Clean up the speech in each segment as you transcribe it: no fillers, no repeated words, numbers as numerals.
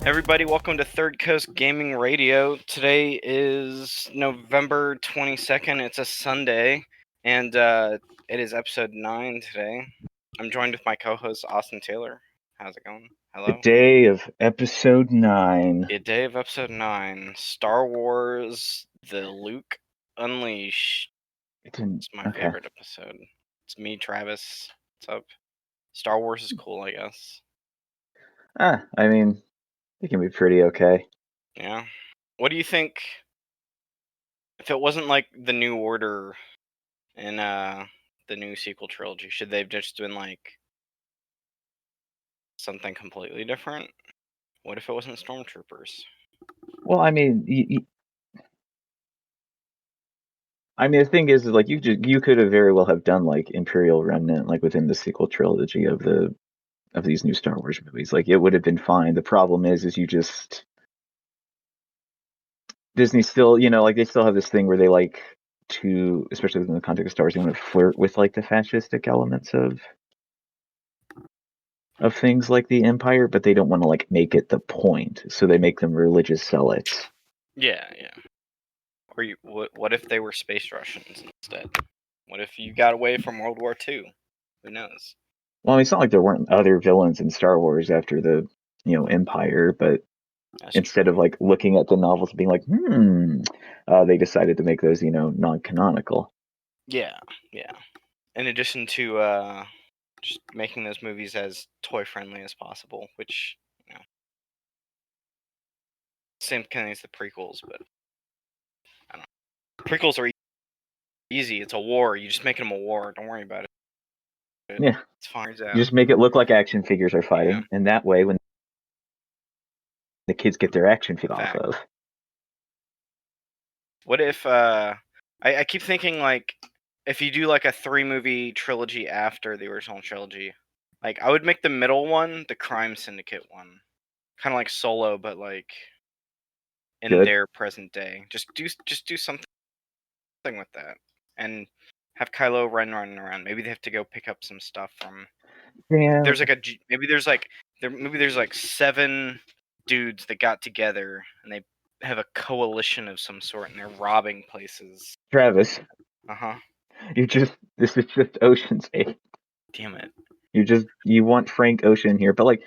Everybody, welcome to Third Coast Gaming Radio. Today is November 22nd. It's a Sunday, and it is episode 9 today. I'm joined with my co-host, Austin Taylor. How's it going? Hello. The day of episode 9. The day of episode 9. Star Wars, The Luke Unleashed. It's my favorite episode. It's me, Travis. What's up? Star Wars is cool, I guess. I mean, it can be pretty okay. Yeah. What do you think? If it wasn't like the New Order in the new sequel trilogy, should they have just been like something completely different? What if it wasn't stormtroopers? Well, I mean, the thing is like you could have very well have done like Imperial Remnant like within the sequel trilogy of these new Star Wars movies. Like it would have been fine. The problem is you just Disney still, like they still have this thing where they like to, especially within the context of Star Wars, they want to flirt with like the fascistic elements of things like the Empire, but they don't want to like make it the point, so they make them religious zealots. Yeah. Or what if they were space Russians instead? What if you got away from World War II? Who knows? Well, I mean, it's not like there weren't other villains in Star Wars after the, Empire, but instead of like looking at the novels and being like, they decided to make those, non-canonical. Yeah. In addition to just making those movies as toy friendly as possible, which same kind as the prequels, but I don't know. Prequels are easy. It's a war. You just make them a war. Don't worry about it. Yeah, it's fine. You just make it look like action figures are fighting, and that way, when the kids get their action figure off of. What if I keep thinking like if you do like a 3-movie trilogy after the original trilogy, like I would make the middle one the Crime Syndicate one, kind of like Solo, but like in their present day. Just do something with that, and have Kylo Ren running around. Maybe they have to go pick up some stuff from. Yeah. There's like maybe there's like 7 dudes that got together and they have a coalition of some sort and they're robbing places. Travis. This is just Ocean's 8. Damn it. You want Frank Ocean here, but like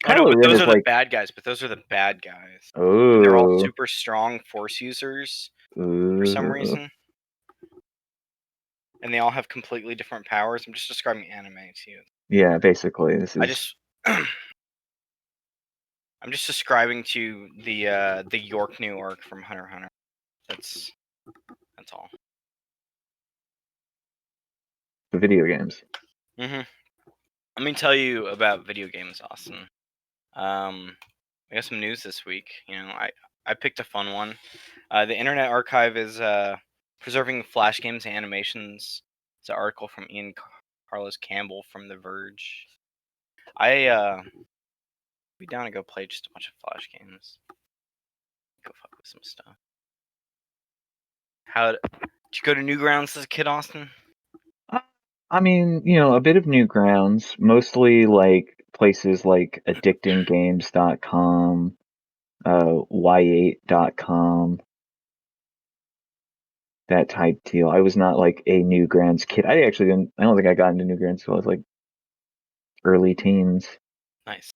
Kylo Ren those are the bad guys, but those are the bad guys. Oh. They're all super strong Force users for some reason. And they all have completely different powers. I'm just describing anime to you. Yeah, basically. I'm just describing to you the York New York from Hunter x Hunter. That's all. The video games. Let me tell you about video games, Austin. I got some news this week. I picked a fun one. The Internet Archive is preserving Flash games and animations. It's an article from Ian Carlos Campbell from The Verge. Be down to go play just a bunch of Flash games. Go fuck with some stuff. Did you go to Newgrounds as a kid, Austin? I mean, a bit of Newgrounds, mostly like places like addictinggames.com, y8.com, that type deal. I was not like a Newgrounds kid. I don't think I got into Newgrounds until I was like early teens. Nice.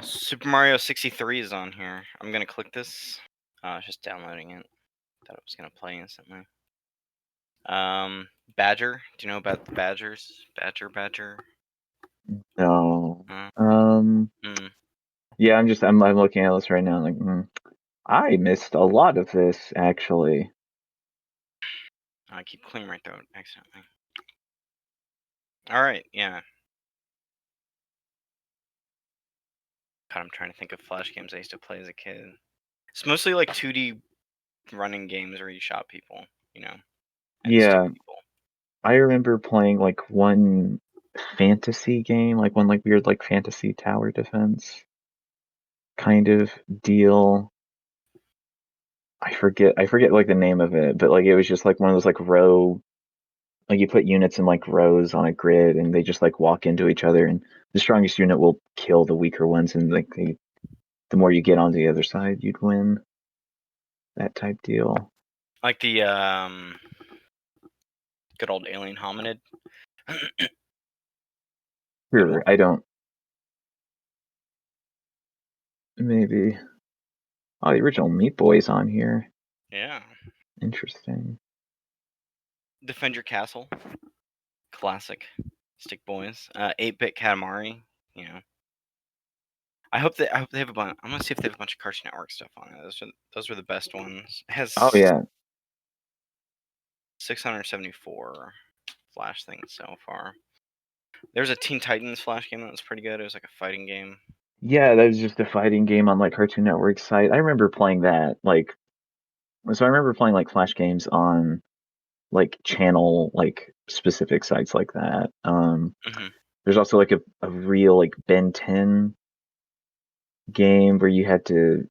Super Mario 63 is on here. I'm gonna click this. Just downloading it. Thought it was gonna play instantly. Badger. Do you know about the Badgers? Badger. No. Yeah, I'm looking at this right now. Like, I missed a lot of this actually. I keep clearing my throat accidentally. All right, yeah. God, I'm trying to think of Flash games I used to play as a kid. It's mostly like 2D running games where you shot people, Yeah. I remember playing like one fantasy game, like one like weird like fantasy tower defense kind of deal. I forget like the name of it, but like it was just like one of those like row like you put units in like rows on a grid, and they just like walk into each other, and the strongest unit will kill the weaker ones, and like the more you get on the other side, you'd win. That type deal. Like the good old alien hominid. Sure, I don't. Maybe. Oh, the original Meat Boy's on here. Yeah. Interesting. Defend Your Castle. Classic. Stick Boys. 8-bit Katamari. You know. I hope they have a bunch. I'm gonna see if they have a bunch of Cartoon Network stuff on it. Those were the best ones. It has Oh yeah. 674 Flash things so far. There's a Teen Titans Flash game that was pretty good. It was like a fighting game. Yeah, that was just a fighting game on like Cartoon Network site. I remember playing that. So I remember playing like Flash games on like channel like specific sites like that. There's also like a real like Ben 10 game where you had to,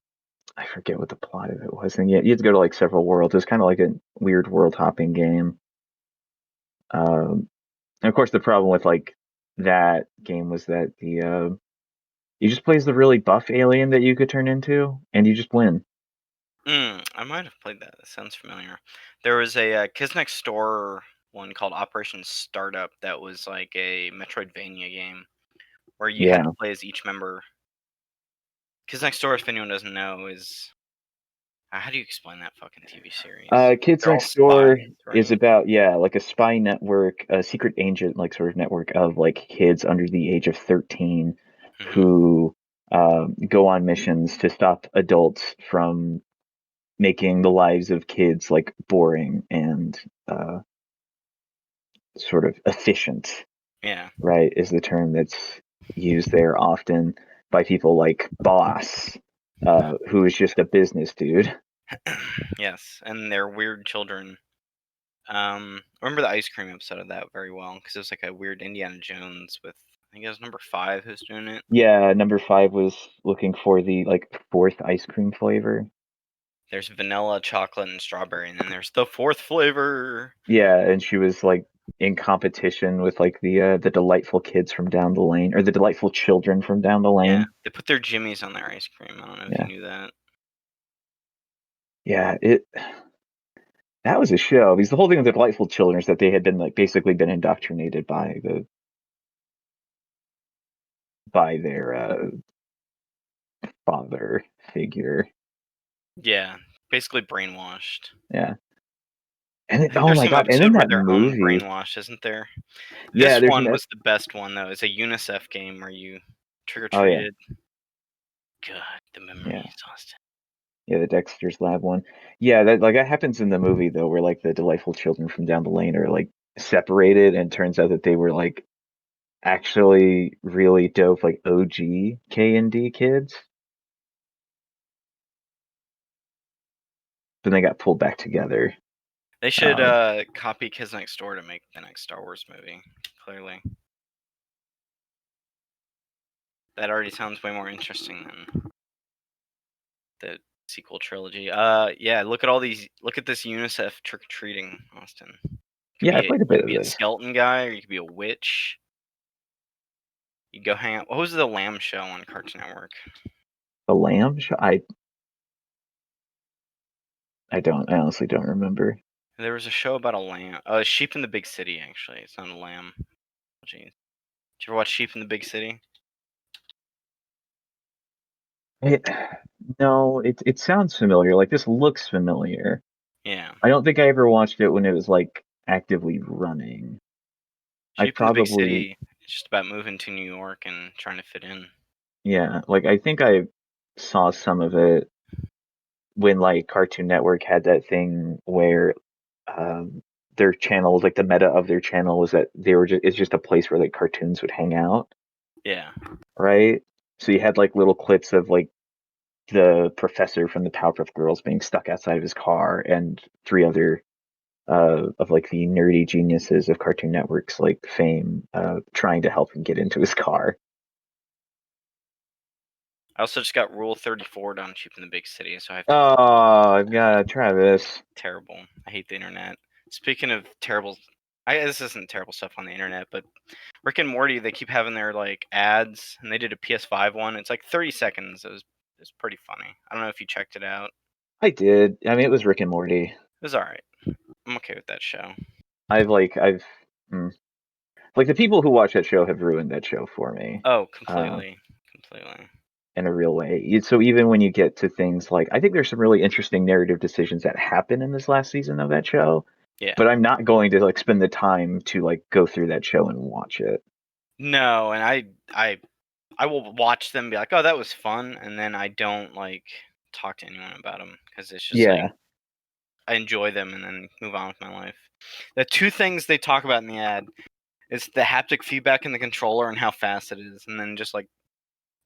I forget what the plot of it was, and you had to go to like several worlds. It was kind of like a weird world hopping game. And of course, the problem with like that game was that you just play as the really buff alien that you could turn into, and you just win. I might have played that. That sounds familiar. There was a Kids Next Door one called Operation Startup that was like a Metroidvania game where you had Yeah. to play as each member. Kids Next Door, if anyone doesn't know, is how do you explain that fucking TV series? Kids They're all Next Door spies, is right? about, yeah, like a spy network, a secret agent like sort of network of like kids under the age of 13 Hmm. who go on missions to stop adults from making the lives of kids like boring and sort of efficient, Yeah. right? Is the term that's used there often by people like Boss, who is just a business dude. Yes, and they're weird children. I remember the ice cream episode of that very well because it was like a weird Indiana Jones with I think it was number 5 who's doing it. Yeah, number 5 was looking for the like fourth ice cream flavor. There's vanilla, chocolate, and strawberry, and then there's the 4th flavor. Yeah, and she was like in competition with like the delightful kids from down the lane, or the delightful children from down the Yeah, lane. they put their jimmies on their ice cream. I don't know if you Yeah. knew that. Yeah, that was a show, because the whole thing with the delightful children is that they had been like basically been indoctrinated by their father figure. Yeah, basically brainwashed. Yeah. And I it, think oh there's my some god, and in episode where that they're home movie, brainwashed, isn't there? yeah, This there's an one was the best one though. It's a UNICEF game where you trick or oh yeah, treated. God, the yeah. memories, Austin. Yeah, the Dexter's Lab one. Yeah, that happens in the movie though, where like the delightful children from down the lane are like separated, and it turns out that they were like actually really dope, like OG K&D kids. Then they got pulled back together. They should Um, copy Kids Next Door to make the next Star Wars movie. Clearly, that already sounds way more interesting than the sequel trilogy. Yeah, look at all these. Look at this UNICEF trick or treating, Austin. yeah, I played a You bit could of be a this. skeleton guy, or you could be a witch. You go hang out. What was the Lamb show on Cartoon Network? The Lamb Show. I honestly don't remember. There was a show about a lamb. A sheep in the big city. Actually, it's not a lamb. Jeez. Did you ever watch Sheep in the Big City? It, no, it sounds familiar. Like this looks familiar. Yeah. I don't think I ever watched it when it was like actively running. I Sheep in the Big probably, City. It's just about moving to New York and trying to fit in. yeah, like I think I saw some of it when like Cartoon Network had that thing where um their channel, like the meta of their channel was that they were just, it's just a place where like cartoons would hang out, Yeah. right? So you had like little clips of like the professor from the Powerpuff Girls being stuck outside of his car, and three other of like the nerdy geniuses of Cartoon Network's like fame trying to help him get into his car. I also just got Rule 34 down Sheep in the Big City, so I have to. Oh, God, Travis. Terrible. I hate the internet. Speaking of terrible, This isn't terrible stuff on the internet, but Rick and Morty, they keep having their like ads, and they did a PS5 one. It's like 30 seconds. It's pretty funny. I don't know if you checked it out. I did. I mean, it was Rick and Morty. It was all right. I'm okay with that show. I've like the people who watch that show have ruined that show for me. Oh, completely. In a real way. So even when you get to things like, I think there's some really interesting narrative decisions that happen in this last season of that show. Yeah. But I'm not going to like spend the time to like go through that show and watch it. No, and I will watch them and be like, oh, that was fun, and then I don't like talk to anyone about them because it's just like I enjoy them and then move on with my life. The two things they talk about in the ad is the haptic feedback in the controller and how fast it is, and then just like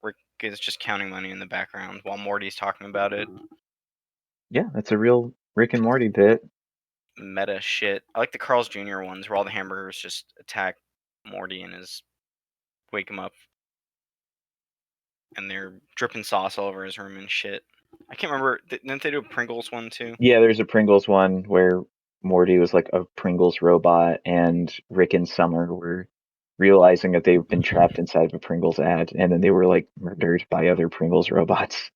Rick is just counting money in the background while Morty's talking about it. Yeah, that's a real Rick and Morty bit. Meta shit. I like the Carl's Jr. ones where all the hamburgers just attack Morty and wake him up, and they're dripping sauce all over his room and shit. I can't remember. Didn't they do a Pringles one too? Yeah, there's a Pringles one where Morty was like a Pringles robot, and Rick and Summer were realizing that they've been trapped inside of a Pringles ad, and then they were like murdered by other Pringles robots.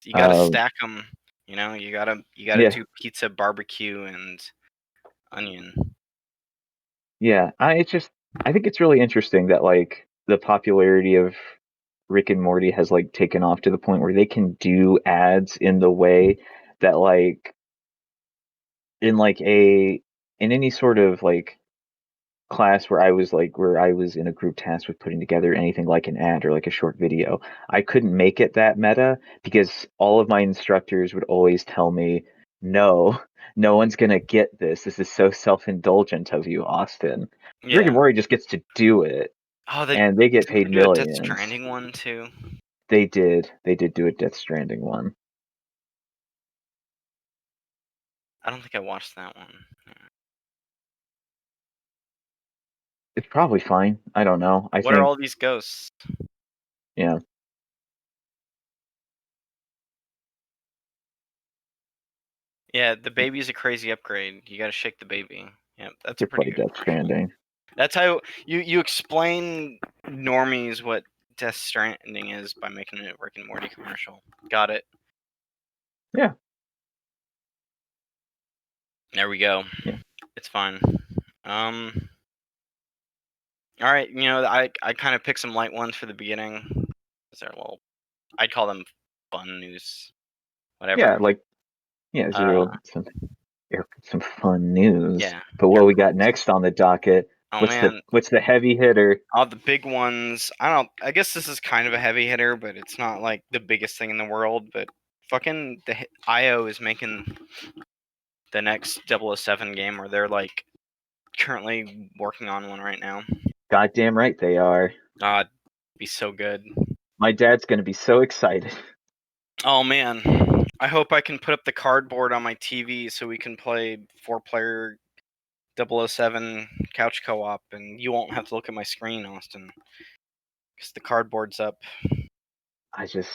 You gotta stack them. You know, you gotta do pizza, barbecue, and onion. Yeah, I think it's really interesting that like the popularity of Rick and Morty has like taken off to the point where they can do ads in the way that like in like in any sort of like class where I was in a group task with putting together anything like an ad or like a short video, I couldn't make it that meta because all of my instructors would always tell me, no one's gonna get this. This is so self-indulgent of you, Austin. Yeah. Rick and Morty just gets to do it. Oh, and they get paid do a millions. Death Stranding one too. They did do a Death Stranding one. I don't think I watched that one. It's probably fine. I don't know. What are all these ghosts? Yeah. Yeah, the baby's a crazy upgrade. You gotta shake the baby. Yep, that's You a pretty play good Death Stranding. That's how you explain normies what Death Stranding is by making a Rick and Morty commercial. Got it. Yeah. There we go. Yeah. It's fine. All right, you know, I kind of picked some light ones for the beginning. They're I'd call them fun news. Whatever. Yeah, like some fun news. Yeah. But what we got next on the docket? Oh man. What's the heavy hitter? All the big ones. I guess this is kind of a heavy hitter, but it's not like the biggest thing in the world. But fucking the IO is making the next 007 game, or they're like currently working on one right now. Goddamn right they are. It'd be so good. My dad's gonna be so excited. Oh man, I hope I can put up the cardboard on my TV so we can play 4-player 007 couch co-op, and you won't have to look at my screen, Austin, because the cardboard's up. This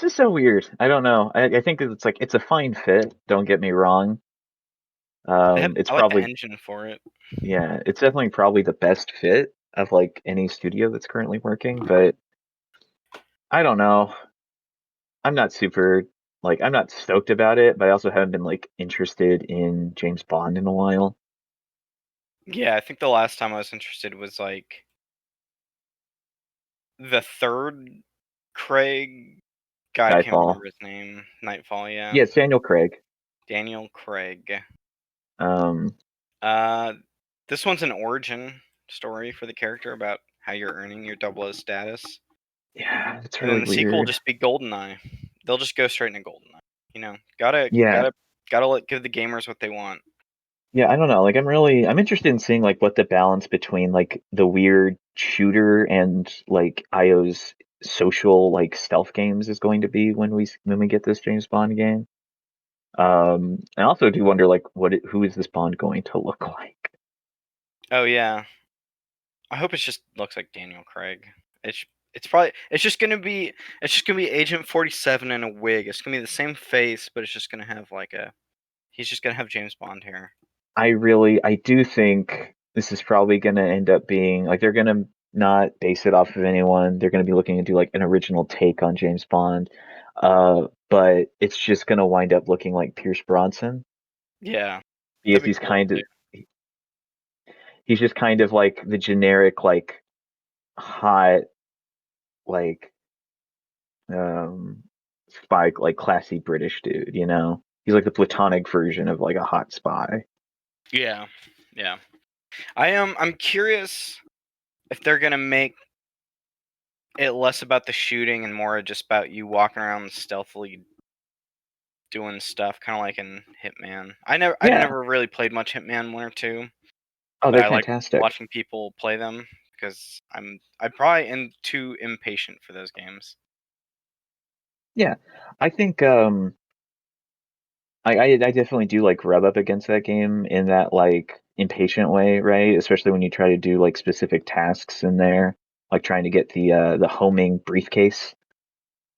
is so weird. I don't know. I think it's a fine fit. Don't get me wrong. It's probably the engine for it. Yeah, it's definitely probably the best fit of like any studio that's currently working, but I don't know. I'm not stoked about it, but I also haven't been like interested in James Bond in a while. Yeah, I think the last time I was interested was like the third Craig guy. I can't remember his name. Nightfall, yeah. Yeah, it's Daniel Craig. Daniel Craig. This one's an origin story for the character about how you're earning your 00 status. Yeah, it's really weird. And then the sequel will just be GoldenEye. They'll just go straight into GoldenEye. You know, gotta give the gamers what they want. Yeah, I don't know. Like, I'm interested in seeing like what the balance between like the weird shooter and like IO's social like stealth games is going to be when we get this James Bond game. I also do wonder like who is this Bond going to look like? Oh yeah, I hope it just looks like Daniel Craig. It's just gonna be Agent 47 in a wig. It's gonna be the same face, but it's just gonna have he's just gonna have James Bond hair. I do think this is probably going to end up being like they're going to not base it off of anyone. They're going to be looking to do like an original take on James Bond. But it's just going to wind up looking like Pierce Bronson Yeah, because that'd be cool too. he's just kind of like the generic like hot like um spy like classy British dude, you know? He's like the platonic version of like a hot spy. Yeah, yeah. I'm curious if they're gonna make it less about the shooting and more just about you walking around stealthily doing stuff, kind of like in Hitman. I Yeah. never really played much Hitman 1 or 2, Oh, but they're I like fantastic. watching people play them because I probably am too impatient for those games. Yeah. I think I definitely do like rub up against that game in that like impatient way, right? Especially when you try to do like specific tasks in there, like trying to get the homing briefcase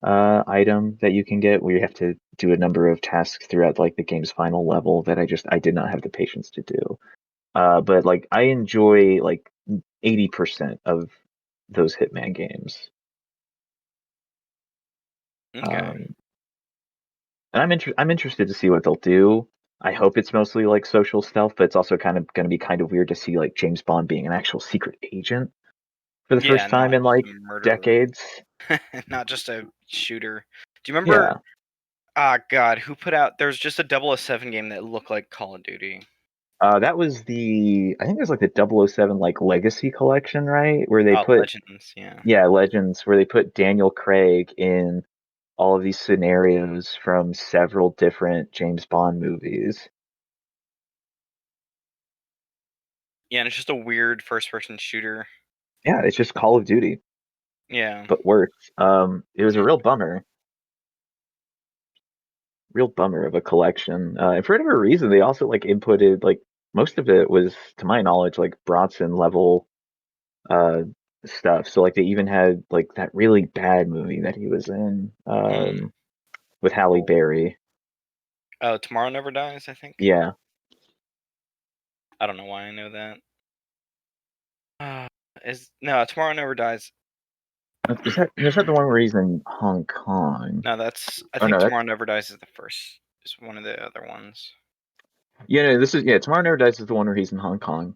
item that you can get where you have to do a number of tasks throughout like the game's final level that I did not have the patience to do. But like I enjoy like 80% of those Hitman games. Okay. Um, and I'm interested to see what they'll do. I hope it's mostly like social stealth, but it's also kind of going to be kind of weird to see like James Bond being an actual secret agent for the Yeah, first time not in just like a murderer, decades. not just a shooter. Do you remember? Yeah. Ah, God, who put out? There's just a 007 game that looked like Call of Duty. That was I think it was like the 007 like Legacy collection, right? Where they put, Legends. Yeah. yeah, Legends, where they put Daniel Craig in all of these scenarios from several different James Bond movies. Yeah, and it's just a weird first-person shooter. Yeah, it's just Call of Duty, Yeah. but worse. It was a real bummer of a collection. And for whatever reason, they also like inputted like most of it was, to my knowledge, like Bronson level uh stuff. So like they even had like that really bad movie that he was in Hmm. with Halle Oh, Berry. Tomorrow Never Dies, I think. Yeah. I don't know why I know that. Uh, is no Tomorrow Never Dies. Is that the one where he's in Hong Kong? No, that's I Oh think no, that's Tomorrow Never Dies is the first. Is one of the other ones. yeah, no, this is yeah, Tomorrow Never Dies is the one where he's in Hong Kong.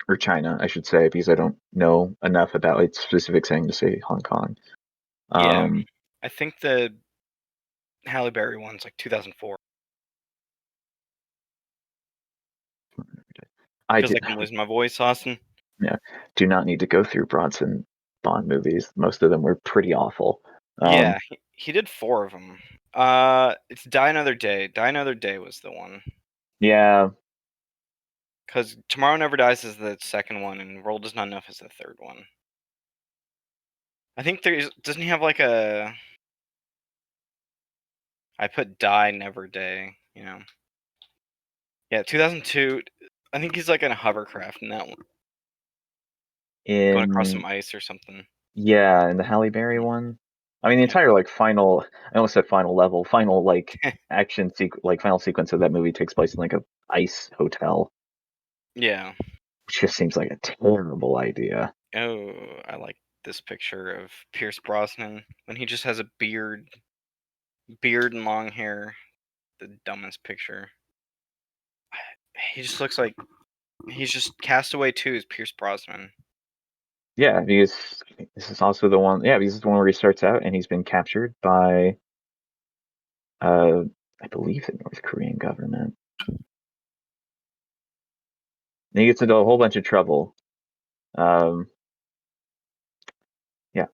Or China, I should say, because I don't know enough about its specific saying to say Hong Kong. Yeah, Um, I think the Halle Berry one's like 2004. I Feels did, like I'm losing my voice, Austin. yeah, do not need to go through Bronson Bond movies. Most of them were pretty awful. Yeah, Um, he did 4 of them. It's Die Another Day. Die Another Day was the one. yeah, Because Tomorrow Never Dies is the second one, and World Is Not Enough is the third one. I think doesn't he have like a? I put Die Never Day. Yeah, 2002. I think he's like in a hovercraft in that one, going across in some ice or something. yeah, in the Halle Berry one. I mean, the Yeah. entire like final, I almost said final level, final like like final sequence of that movie takes place in like a ice hotel, Yeah. which just seems like a terrible idea. Oh, I like this picture of Pierce Brosnan when he just has a beard and long hair. The dumbest picture. He just looks like he's just Castaway 2 is Pierce Brosnan. Yeah, because this is also the one. Yeah, because it's the one where he starts out and he's been captured by, uh, I believe, the North Korean government. And he gets into a whole bunch of trouble. Um, yeah,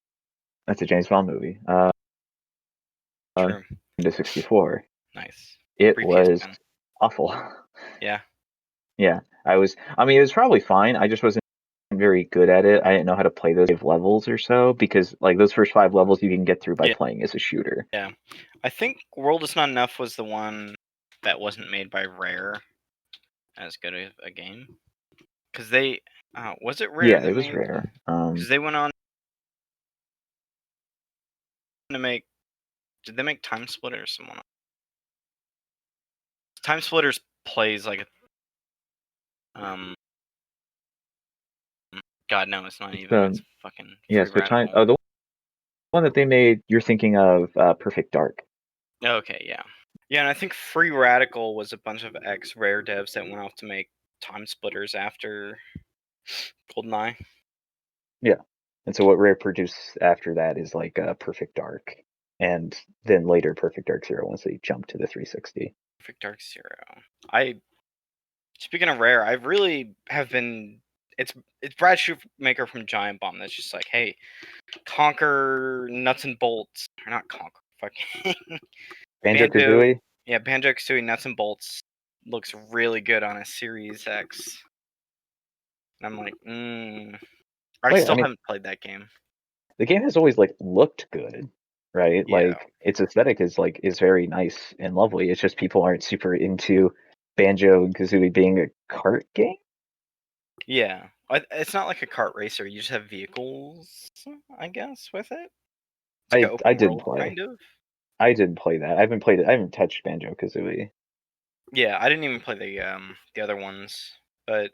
that's a James Bond movie. True. Into '64. Nice. It Briefcase was pen. awful. Yeah. Yeah, I was. I mean, it was probably fine. I just wasn't very good at it. I didn't know how to play those 5 levels or so because like those first 5 levels you can get through by Yeah. playing as a shooter. Yeah. I think World Is Not Enough was the one that wasn't made by Rare as good of a game. Because they. Was it Rare Yeah, that it was made. rare. Because they went on to make. Did they make Time Splitters? Someone. Time Splitters plays like God no, it's not even. It's God no, it's not even. It's fucking Free Radical. the one that they made. You're thinking of Perfect Dark. Okay, yeah. Yeah, and I think Free Radical was a bunch of ex-Rare devs that went off to make Time Splitters after GoldenEye. Yeah. And so what Rare produced after that is like Perfect Dark, and then later Perfect Dark Zero once they jumped to the 360. Perfect Dark Zero. Speaking of Rare, I really have been. It's Brad Shoemaker from Giant Bomb that's just like, hey, conquer nuts and bolts, or not conquer, fucking Banjo-Kazooie? Yeah, Banjo-Kazooie Nuts and Bolts looks really good on a Series X. And I'm like, I Wait, still haven't played that game. the game has always like looked good, right? Yeah. Like its aesthetic is very nice and lovely. It's just people aren't super into Banjo-Kazooie being a cart game. Yeah. It's not like a kart racer. You just have vehicles, I guess, with it. It's like an I open didn't world, play. kind of. I didn't play that. I haven't played it. I haven't touched Banjo-Kazooie. Yeah, I didn't even play the other ones. But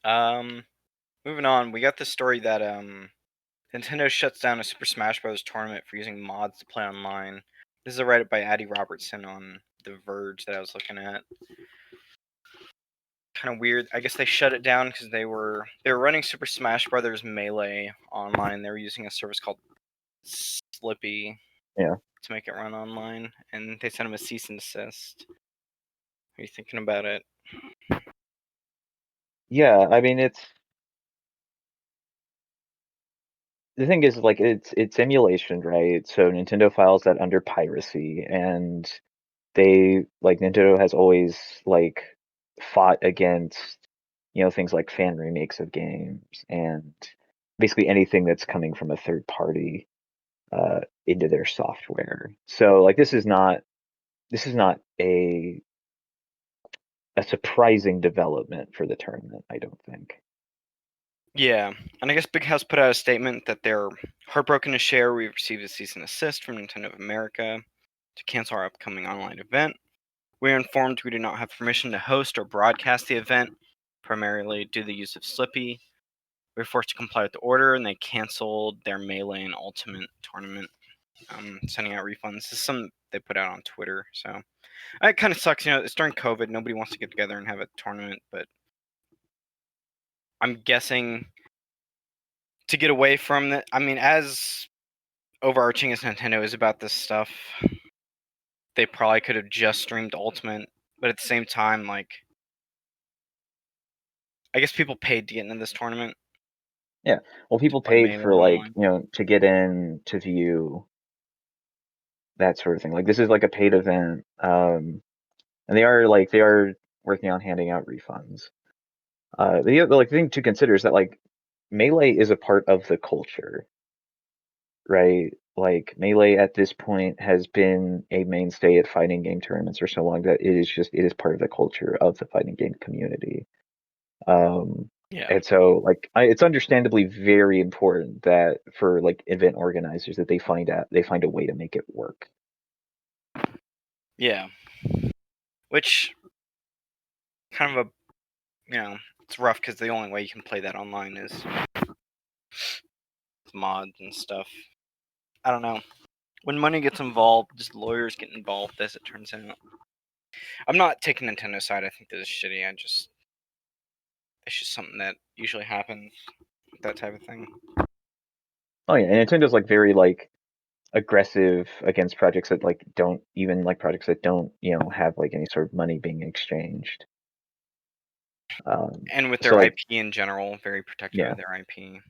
moving on, we got the story that Nintendo shuts down a Super Smash Bros. Tournament for using mods to play online. This is a write-up by Addy Robertson on The Verge that I was looking at. Kind of weird. I guess they shut it down because they were running Super Smash Brothers Melee online. They were using a service called Slippy to make it run online, and they sent them a cease and desist. Are you thinking about it? Yeah, I mean the thing is like it's emulation, right? So Nintendo files that under piracy, and Nintendo has always like fought against things like fan remakes of games and basically anything that's coming from a third party into their software. So like this is not a surprising development for the tournament, I don't think. Yeah, and I guess Big House put out a statement that they're heartbroken to share we've received a cease and desist from Nintendo of America to cancel our upcoming online event. We are informed we do not have permission to host or broadcast the event, primarily due to the use of Slippy. We were forced to comply with the order, and they canceled their Melee and Ultimate tournament, sending out refunds. This is something they put out on Twitter, so it kind of sucks. It's during COVID. Nobody wants to get together and have a tournament, but I'm guessing to get away from that. I mean, as overarching as Nintendo is about this stuff, they probably could have just streamed Ultimate, but at the same time, like, I guess people paid to get into this tournament. Yeah, well, people paid for to get in to view that sort of thing. Like this is like a paid event, and they are working on handing out refunds. The thing to consider is that like Melee is a part of the culture, right? Like Melee at this point has been a mainstay at fighting game tournaments for so long that it is part of the culture of the fighting game community. Yeah. And so it's understandably very important that for like event organizers that they find a way to make it work. Yeah. Which kind of it's rough because the only way you can play that online is mods and stuff. I don't know. When money gets involved, just lawyers get involved, as it turns out. I'm not taking Nintendo's side. I think this is shitty. It's just something that usually happens, that type of thing. Oh yeah, and Nintendo's like very like aggressive against projects that don't have like any sort of money being exchanged. And with So their like IP in general, very protective yeah, of their IP.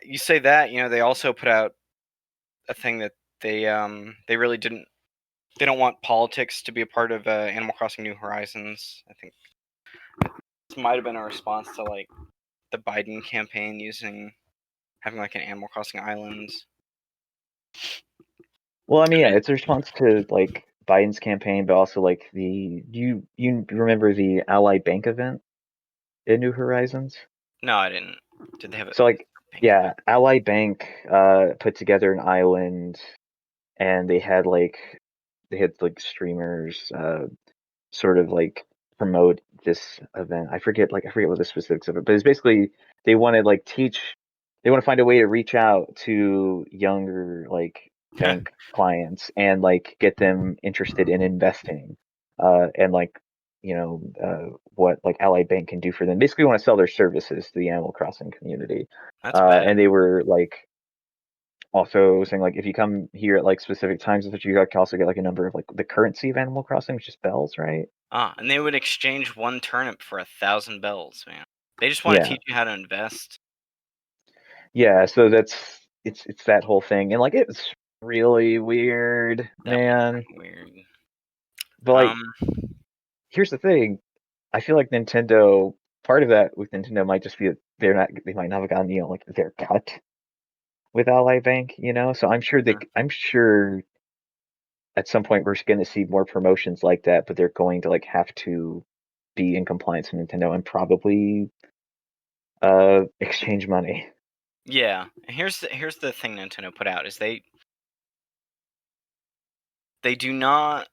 You say that, they also put out a thing that they really didn't. They don't want politics to be a part of Animal Crossing New Horizons. I think this might have been a response to like the Biden campaign having like an Animal Crossing Islands. well, I mean, yeah, it's a response to like Biden's campaign, but also like you remember the Ally Bank event in New Horizons? No, I didn't. Did they have it? So like yeah, Ally Bank put together an island, and they had like streamers sort of like promote this event. I forget what the specifics of it, but it's basically they want to they want to find a way to reach out to younger like bank clients and like get them interested in investing, and like what like Ally Bank can do for them. Basically, want to sell their services to the Animal Crossing community. That's bad. And they were like also saying like if you come here at like specific times, that you can also get like a number of like the currency of Animal Crossing, which is bells, right? And they would exchange one turnip for 1,000 bells, man. They just want to Yeah. teach you how to invest. Yeah, so it's that whole thing, and like it's really weird, That was man. weird. But like, here's the thing: I feel like Nintendo. Part of that with Nintendo might just be that they might not have gotten like their cut with Ally Bank, So I'm sure at some point we're going to see more promotions like that, but they're going to like have to be in compliance with Nintendo and probably exchange money. Yeah, here's the thing Nintendo put out is they do not.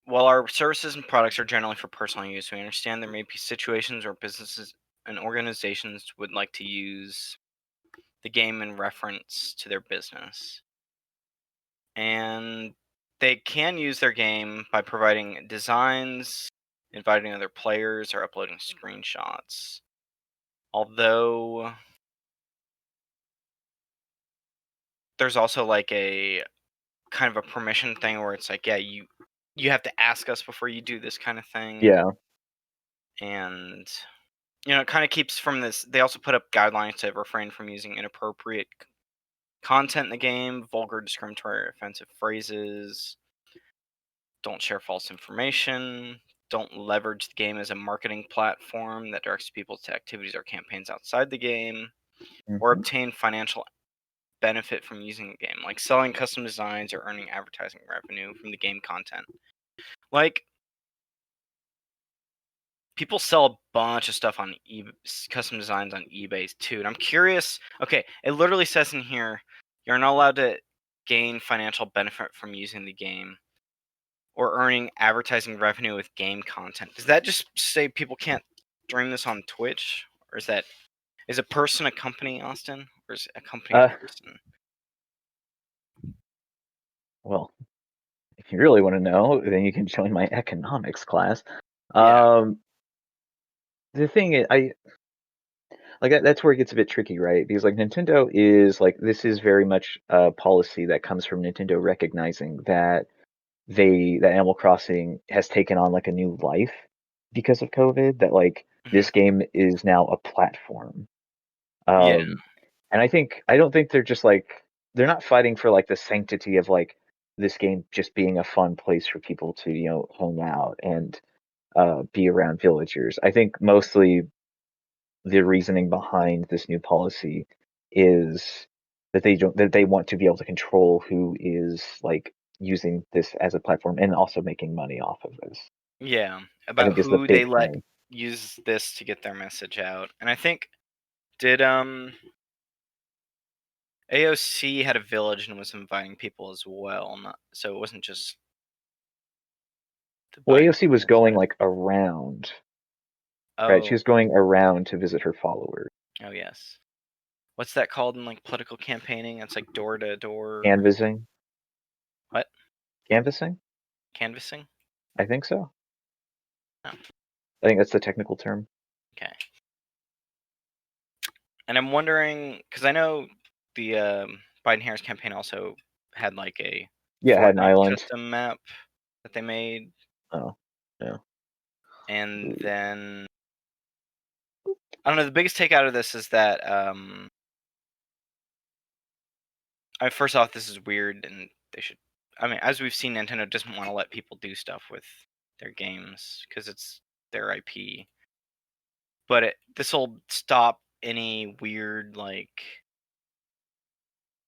While our services and products are generally for personal use, we understand there may be situations where businesses and organizations would like to use the game in reference to their business. And they can use their game by providing designs, inviting other players, or uploading screenshots. Although there's also like a kind of a permission thing where it's like, yeah, you have to ask us before you do this kind of thing. Yeah. And it kind of keeps from this. They also put up guidelines to refrain from using inappropriate content in the game, vulgar, discriminatory, or offensive phrases. Don't share false information. Don't leverage the game as a marketing platform that directs people to activities or campaigns outside the game, or Hmm. obtain financial benefit from using the game, like selling custom designs or earning advertising revenue from the game content. Like, people sell a bunch of stuff on custom designs on eBay too. And I'm curious. Okay, it literally says in here, you're not allowed to gain financial benefit from using the game or earning advertising revenue with game content. Does that just say people can't stream this on Twitch, or is a person a company, Austin, or is a company a person? Well, if you really want to know, then you can join my economics class. Yeah. The thing is, that's where it gets a bit tricky, right? Because like Nintendo is like this is very much a policy that comes from Nintendo recognizing that that Animal Crossing has taken on like a new life because of COVID. That like Mhm. this game is now a platform. Yeah. And I don't think they're just like they're not fighting for like the sanctity of like this game just being a fun place for people to hang out and be around villagers. I think mostly the reasoning behind this new policy is that they want to be able to control who is like using this as a platform and also making money off of this. Yeah. I About think is the who they big let thing. use this to get their message out. And I think did AOC had a village and was inviting people as well, so it wasn't just the Well, Biden AOC was going administration. like around, right? She Oh, was going around to visit her followers, oh yes. What's that called in like political campaigning? It's like door to door. canvassing. What? Canvassing? Canvassing? I think so. Oh, I think that's the technical term. okay. And I'm wondering because I know the Biden Harris campaign also had like a Yeah, it had an Fortnite island. custom map that they made, Oh, yeah. and then I don't know. The biggest take out of this is that first off, this is weird, and they should. I mean, as we've seen, Nintendo doesn't want to let people do stuff with their games because it's their IP. But this will stop any weird like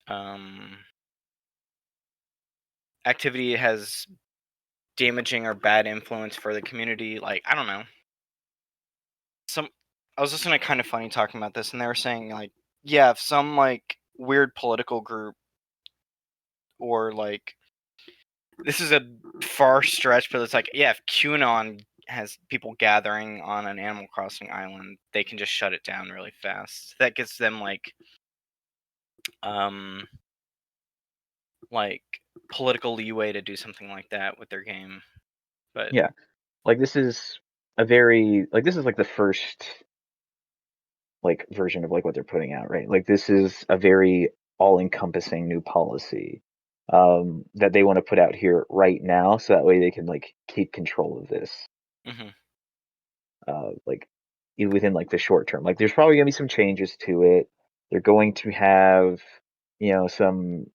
um, activity has damaging or bad influence for the community. Like, I don't know. I was listening to Kind of Funny talking about this, and they were saying like, yeah, if some like weird political group or like this is a far stretch, but it's like, yeah, if QAnon has people gathering on an Animal Crossing island, they can just shut it down really fast. That gives them um like political leeway to do something like that with their game. But Yeah. Like this is the first like version of like what they're putting out, right? Like this is a very all-encompassing new policy that they want to put out here right now, so that way they can like keep control of this, mhm. like within like the short term. Like there's probably gonna be some changes to it. They're going to have, some.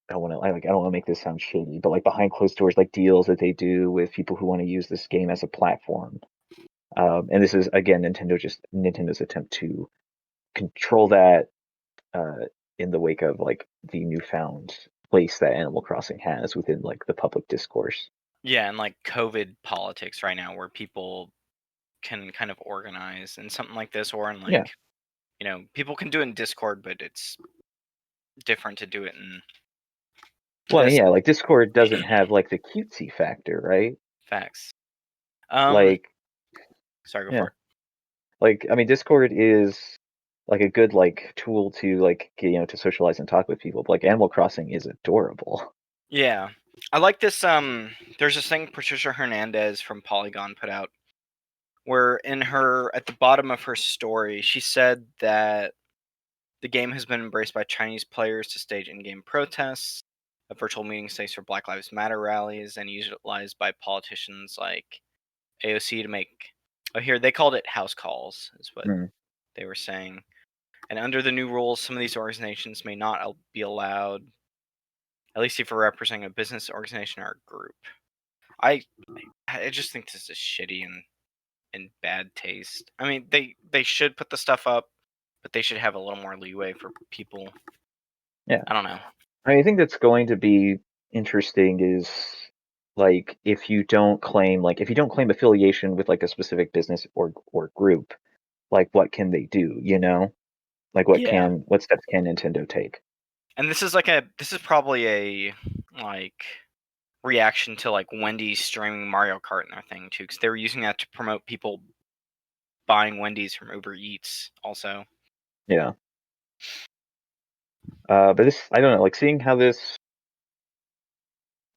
I don't want to make this sound shady, but like behind closed doors, like deals that they do with people who want to use this game as a platform. And this is again Nintendo's attempt to control that in the wake of like the newfound place that Animal Crossing has within like the public discourse. Yeah, and like COVID politics right now, where people can kind of organize in something like this, or in Yeah. people can do it in Discord, but it's different to do it in Well, this. yeah, like Discord doesn't have like the cutesy factor, right? Facts. Like, Sorry, go yeah, for it. like I mean, Discord is like a good like tool to like to socialize and talk with people. But like Animal Crossing is adorable. Yeah, I like this. There's this thing Patricia Hernandez from Polygon put out, where at the bottom of her story, she said that the game has been embraced by Chinese players to stage in-game protests, a virtual meeting space for Black Lives Matter rallies, and utilized by politicians like AOC to make. Oh, here they called it house calls, is what Mm. they were saying. And under the new rules, some of these organizations may not be allowed, at least if you're representing a business organization or a group. I just think this is shitty and bad taste. I mean, they should put the stuff up, but they should have a little more leeway for people. Yeah, I don't know. I think that's going to be interesting is like if you don't claim affiliation with like a specific business or group, like what can they do, Like Yeah, what steps can Nintendo take? and this is probably a like reaction to like Wendy's streaming Mario Kart in their thing too, because they were using that to promote people buying Wendy's from Uber Eats also. Yeah. But this, I don't know, like seeing how this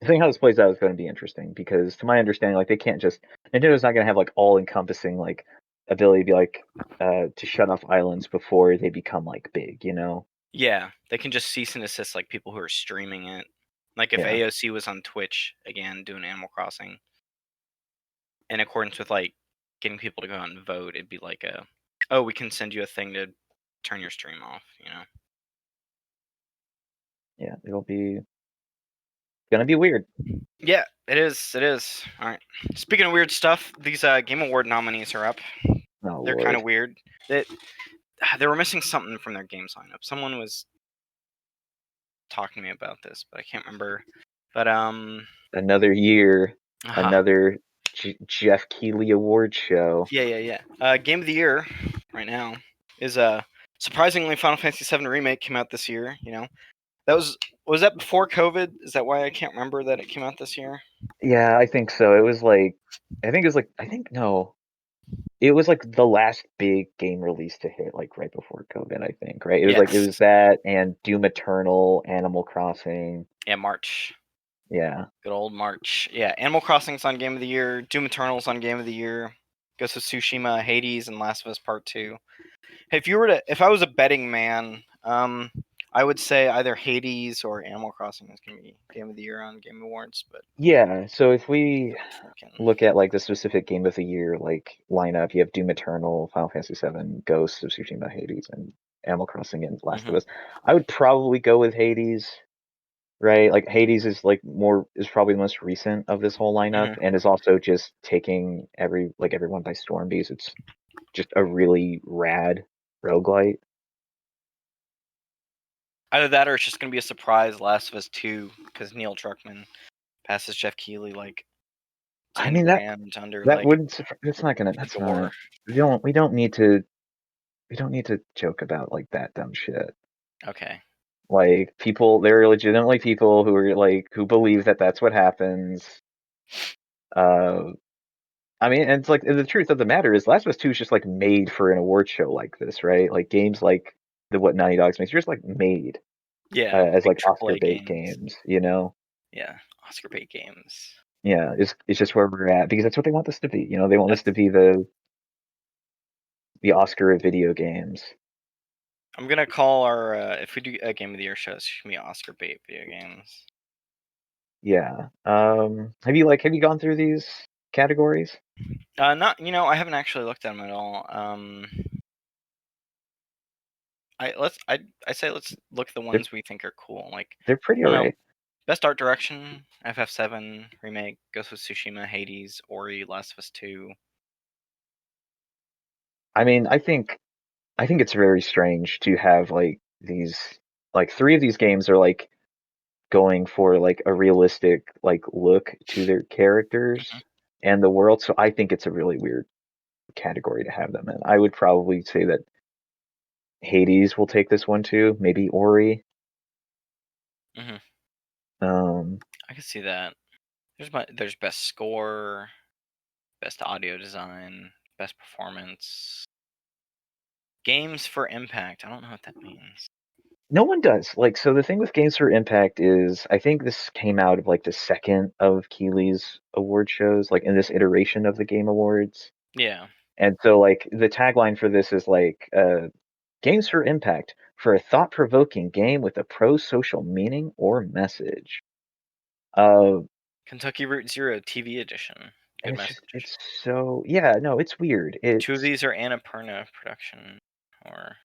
plays out is going to be interesting because, to my understanding, like they can't just Nintendo's not going to have like all-encompassing like ability to be like to shut off islands before they become like big. Yeah, they can just cease and desist like people who are streaming it. Like if Yeah, AOC was on Twitch again doing Animal Crossing, in accordance with like getting people to go out and vote, it'd be like oh, we can send you a thing to turn your stream off. yeah, it'll be gonna be weird. Yeah, it is. It is. All right. Speaking of weird stuff, these Game Award nominees are up. Oh They're kind Lord, of weird. They were missing something from their games lineup. Someone was talking to me about this, but I can't remember. But another year, uh another Jeff Keighley award show. yeah. Game of the year right now is surprisingly Final Fantasy VII Remake came out this year. That was that before COVID? Is that why I can't remember that it came out this year? Yeah, I think so. It was like, I think no, it was like the last big game release to hit like right before COVID, I think, right? It was Yes. that and Doom Eternal, Animal Crossing. Yeah, March. Yeah. Good old March. Yeah, Animal Crossing's on Game of the Year. Doom Eternal's on Game of the Year. Ghost of Tsushima, Hades, and Last of Us Part 2. Hey, if I was a betting man, I would say either Hades or Animal Crossing is gonna be Game of the Year on Game Awards. But Yeah, so if we freaking look at like the specific game of the year like lineup, you have Doom Eternal, Final Fantasy VII, Ghosts of Tsushima, Hades, and Animal Crossing and Last of hmm Us. I would probably go with Hades, right? Like Hades is probably the most recent of this whole lineup hmm and is also just taking everyone by storm because it's just a really rad roguelite. either that or it's just gonna be a surprise Last of Us 2 because Neil Druckmann passes Jeff Keighley like I 10 mean grand under that like wouldn't that's not gonna the that's door. not we don't need to joke about like that dumb shit. Okay. Like there are legitimately people who are like who believe that that's what happens. Uh, I mean, and it's like the truth of the matter is, Last of Us 2 is just like made for an award show like this, right? Like games like the what Naughty Dogs makes, are just like made Yeah, as big like AAA Oscar bait games. games, you know? Yeah, Oscar bait games. Yeah, it's just where we're at because that's what they want this to be. You know, they want this That's to be the Oscar of video games. I'm gonna call our if we do a game of the year show, it's gonna be Oscar bait video games. Yeah. Have you gone through these categories? Not I haven't actually looked at them at all. I say let's look at the They're ones we think are cool. Like they're pretty I don't know, alright. best art direction, FF7 remake, Ghost of Tsushima, Hades, Ori, Last of Us 2. I mean, I think it's very strange to have like these like three of these games are like going for like a realistic like look to their characters Mhm. and the world. So I think it's a really weird category to have them in. I would probably say that Hades will take this one too, maybe Ori. Mhm. Um, I can see that. There's best score, best audio design, best performance, games for impact. I don't know what that means. no one does. Like, so the thing with Games for Impact is, I think this came out of like the second of Keeley's award shows, like in this iteration of the Game Awards. Yeah, And so, like, the tagline for this is like, Games for Impact for a thought-provoking game with a pro-social meaning or message. Uh, Kentucky Route Zero TV edition. and Good message. it's so, yeah, no, it's weird. Two of these are Annapurna production, or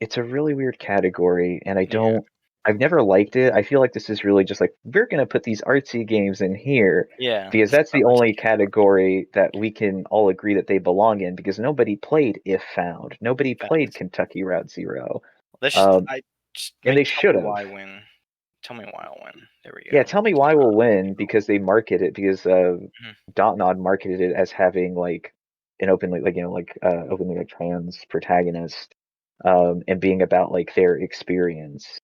It's a really weird category, and yeah, I've never liked it. I feel like this is really just like, we're gonna put these artsy games in here yeah. because It's that's our the artsy only category. category that we can all agree that they belong in because nobody played If Found. Nobody played Facts. Kentucky Route Zero. Let's just Um, I just and they tell should me have. why I win. Tell me why I'll win. There we go. Yeah, tell me why we'll win because they market it because Mhm. Dontnod marketed it as having like an openly like openly like trans protagonist and being about like their experience.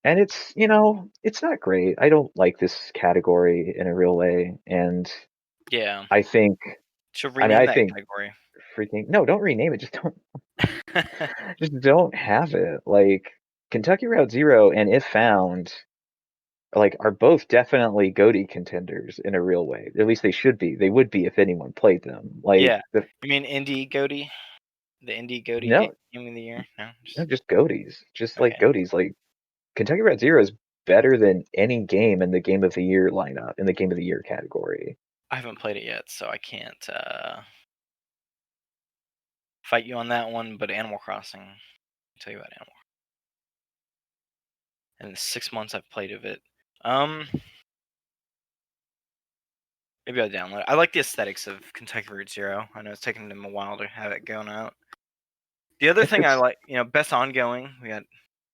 And it's, it's not great. I don't like this category in a real way. And Yeah. I think, Should I mean, rename I that think category. freaking, no, don't rename it. Just don't have it. Like Kentucky Route Zero and If Found, like, are both definitely GOTY contenders in a real way. At least they should be. They would be if anyone played them. Yeah. You mean Indie Goaty? The Indie Goaty No, game of the year? No, no, just just GOTYs. Just like okay. GOTYs. Like Kentucky Route Zero is better than any game in the Game of the Year lineup, in the Game of the Year category. I haven't played it yet, so I can't fight you on that one. But Animal Crossing, I'll tell you about Animal. In the 6 months I've played of it, um, maybe I'll download it. I like the aesthetics of Kentucky Route Zero. I know it's taken them a while to have it going out. The other thing I It's like, best ongoing, we got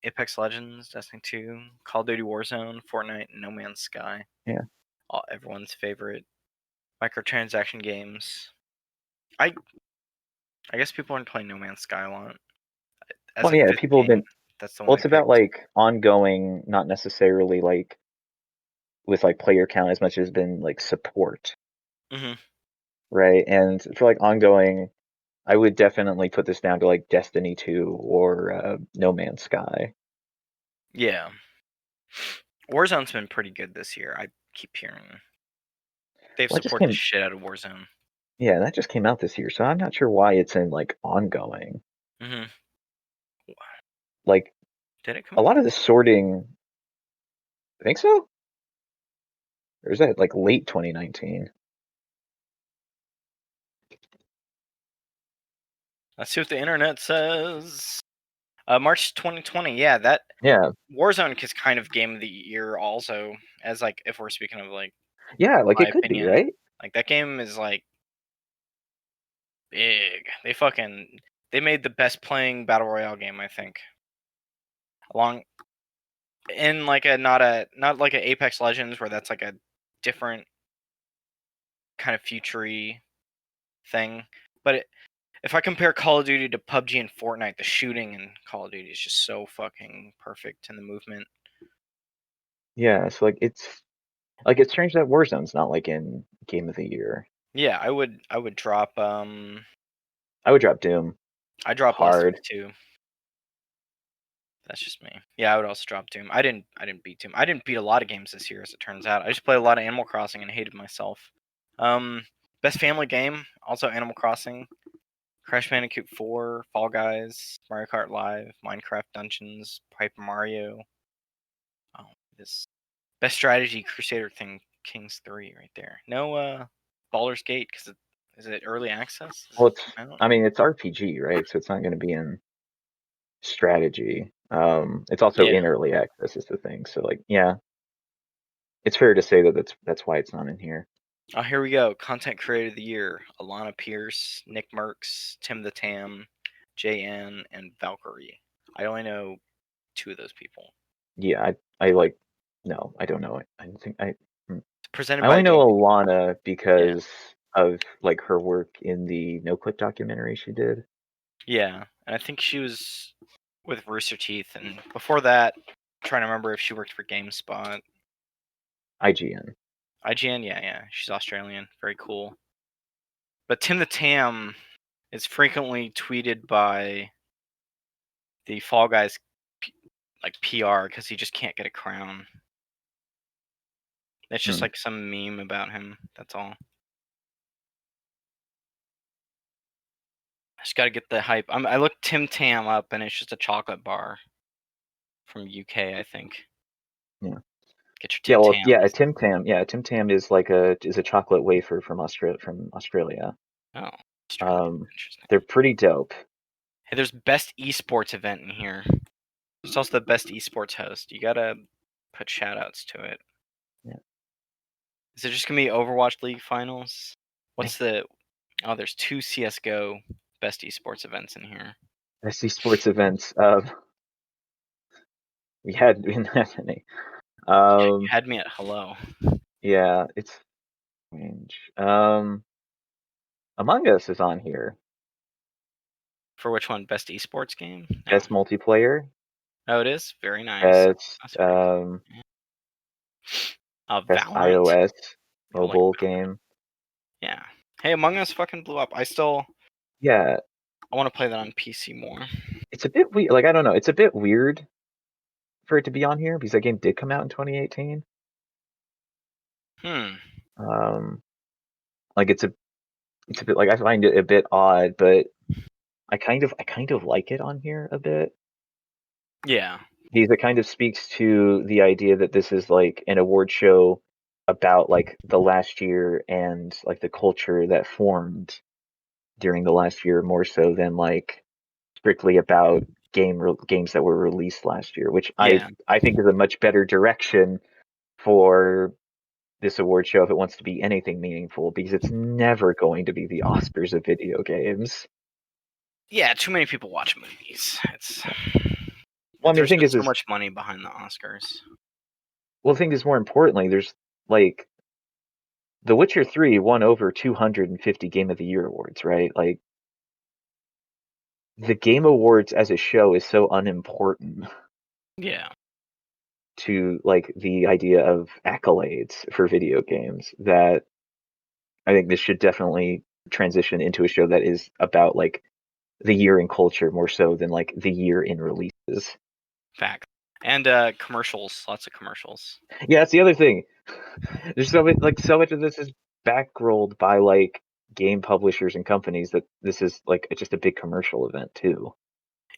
Apex Legends, Destiny 2, Call of Duty Warzone, Fortnite, and No Man's Sky. yeah. Everyone's favorite microtransaction games. I I guess people aren't playing No Man's Sky a lot. As Well, a yeah, fifth people have game, been. that's the one Well, I it's about picked. like ongoing, not necessarily like with like player count as much as been like support, Hmm. right? And for like ongoing, I would definitely put this down to like Destiny 2 or No Man's Sky. Yeah. Warzone's been pretty good this year. I keep hearing they've Well, it just supported the came, shit out of Warzone. yeah, that just came out this year, so I'm not sure why it's in like ongoing. Hmm. Like Did it come a out? lot of the sorting, I think so? Or is that like late 2019? Let's see what the internet says. March 2020. Yeah, that Yeah, Warzone is kind of game of the year also, as like if we're speaking of like yeah, like my it could be, opinion. right? Like that game is like big. They made the best playing battle royale game, I think. Along in like not like a Apex Legends where that's like a different kind of futury thing. But if I compare Call of Duty to PUBG and Fortnite, the shooting in Call of Duty is just so fucking perfect and the movement. Yeah, so like it's strange that Warzone's not like in Game of the Year. Yeah, I would drop I would drop Doom I drop Last of Us hard. 2. That's just me. Yeah, I would also drop Doom. I didn't beat Doom. I didn't beat a lot of games this year, as it turns out. I just played a lot of Animal Crossing and hated myself. Um, best family game, also Animal Crossing, Crash Bandicoot 4, Fall Guys, Mario Kart Live, Minecraft Dungeons, Paper Mario. Oh, this best strategy, Crusader Kings 3 right there. No Baldur's Gate because is it early access? Is Well, it it's come out? I mean it's RPG, right? So it's not going to be in strategy. It's also Yeah. in early access is the thing. So like, yeah, it's fair to say that that's why it's not in here. Oh, here we go. Content Creator of the Year: Alana Pierce, Nick Merckx, Tim the Tam, JN, and Valkyrie. I only know two of those people. Yeah, I like no, I don't know it. I don't think hmm. It's presented I by only know Game. Alana Yeah, because of like her work in the No Clip documentary she did. yeah, and I think she was with Rooster Teeth, and before that, I'm trying to remember if she worked for GameSpot, IGN. IGN. Yeah, yeah, she's Australian. Very cool. But Tim the Tam is frequently tweeted by the Fall Guys like PR because he just can't get a crown. It's just Hmm. like some meme about him. That's all. I just got to get the hype. I looked Tim Tam up, and it's just a chocolate bar from UK, I think. Yeah. Get your Yeah, Tim well, yeah, a Tams. Tim Tam. Yeah, a Tim Tam is like a chocolate wafer from Australia. Oh, Australia. Um, Interesting. they're pretty dope. Hey, there's best esports event in here. There's also the best esports host. You gotta put shout outs to it. Yeah. Is it just gonna be Overwatch League finals? What's the? Oh, there's two CS:GO best esports events in here. SC Sports events. We didn't have any. You had me at hello. Yeah, it's strange. Among Us is on here. For which one? Best esports game? No. Best multiplayer. Oh, it is very nice. Best That's pretty cool. Yeah. best Valorant. iOS I like mobile Valorant. game. Yeah. Hey, Among Us fucking blew up. Yeah, I want to play that on PC more. it's a bit weird. Like I don't know, it's a bit weird for it to be on here because that game did come out in 2018. Hmm. Um, like it's a bit like I find it a bit odd, but I kind of like it on here a bit Yeah. because it kind of speaks to the idea that this is like an award show about like the last year and like the culture that formed during the last year more so than like strictly about games that were released last year, which Yeah. I think is a much better direction for this award show if it wants to be anything meaningful because it's never going to be the Oscars of video games. Yeah. Too many people watch movies. It's Well, I mean, the there's thing just so is, much money behind the Oscars. well, the thing is more importantly, there's like The Witcher 3 won over 250 Game of the Year awards, right? Like the Game Awards as a show is so unimportant Yeah. to like the idea of accolades for video games that I think this should definitely transition into a show that is about like the year in culture more so than like the year in releases. Fact. And commercials. Lots of commercials. Yeah, that's the other thing. There's so much of this is backrolled by like game publishers and companies that this is like just a big commercial event too.